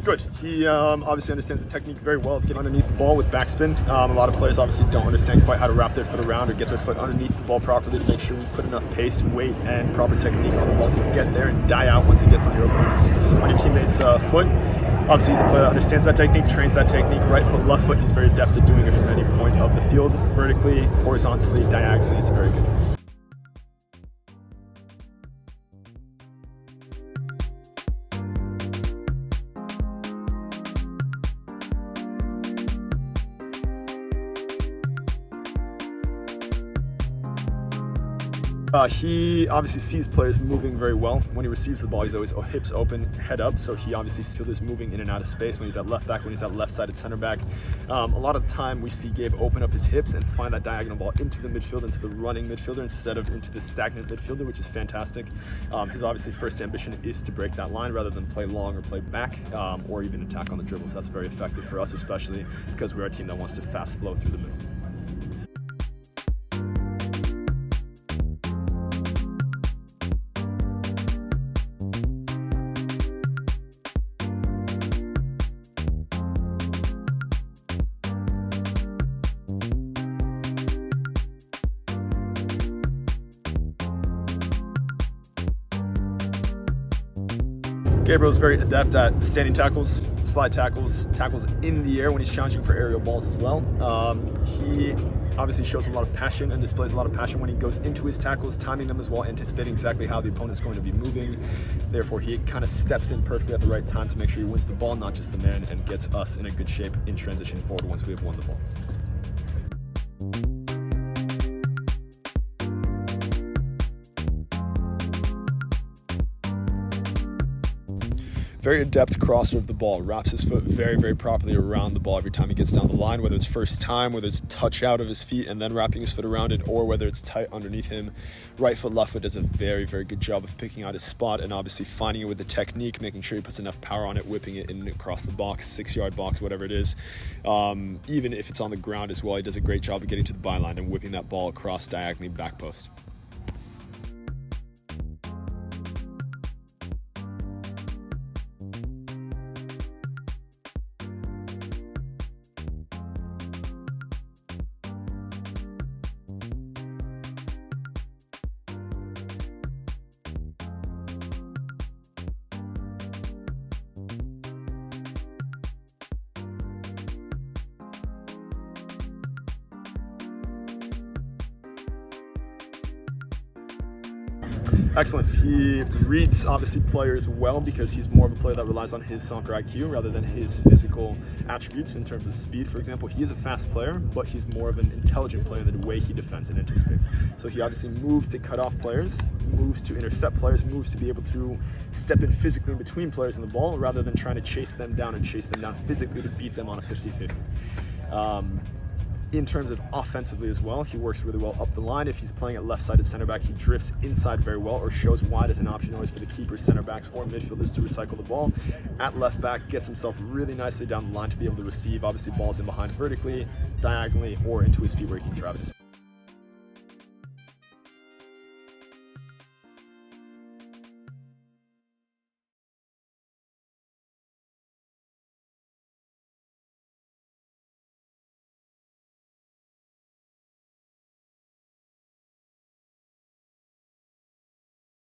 Good. He obviously understands the technique very well of getting underneath the ball with backspin. A lot of players obviously don't understand quite how to wrap their foot around or get their foot underneath the ball properly to make sure we put enough pace, weight, and proper technique on the ball to get there and die out once it gets on your teammate's foot. Obviously, he's a player that understands that technique, trains that technique. Right foot, left foot, he's very adept at doing it from any point of the field, vertically, horizontally, diagonally. It's very good. He obviously sees players moving very well. When he receives the ball, he's always hips open, head up, so he obviously sees fielders moving in and out of space when he's at left back, when he's at left-sided center back. A lot of the time we see Gabe open up his hips and find that diagonal ball into the midfield, into the running midfielder, instead of into the stagnant midfielder, which is fantastic. His obviously first ambition is to break that line rather than play long or play back, or even attack on the dribble, so that's very effective for us, especially because we're a team that wants to fast flow through the middle. Gabriel's very adept at standing tackles, slide tackles, tackles in the air when he's challenging for aerial balls as well. He obviously shows a lot of passion and displays a lot of passion when he goes into his tackles, timing them as well, anticipating exactly how the opponent's going to be moving. Therefore, he kind of steps in perfectly at the right time to make sure he wins the ball, not just the man, and gets us in a good shape in transition forward once we have won the ball. Very adept crosser of the ball, wraps his foot very, very properly around the ball every time he gets down the line, whether it's first time, whether it's touch out of his feet and then wrapping his foot around it, or whether it's tight underneath him. Right foot, left foot does a very, very good job of picking out his spot and obviously finding it with the technique, making sure he puts enough power on it, whipping it in across the box, 6-yard box, whatever it is. Even if it's on the ground as well, he does a great job of getting to the byline and whipping that ball across diagonally back post. Excellent. He reads obviously players well because he's more of a player that relies on his soccer IQ rather than his physical attributes in terms of speed. For example, he is a fast player, but he's more of an intelligent player in the way he defends and anticipates. So he obviously moves to cut off players, moves to intercept players, moves to be able to step in physically in between players and the ball rather than trying to chase them down and chase them down physically to beat them on a 50-50. In terms of offensively as well, he works really well up the line. If he's playing at left-sided center back, he drifts inside very well or shows wide as an option always for the keepers, center backs, or midfielders to recycle the ball. At left back, gets himself really nicely down the line to be able to receive, obviously, balls in behind vertically, diagonally, or into his feet where he can travel.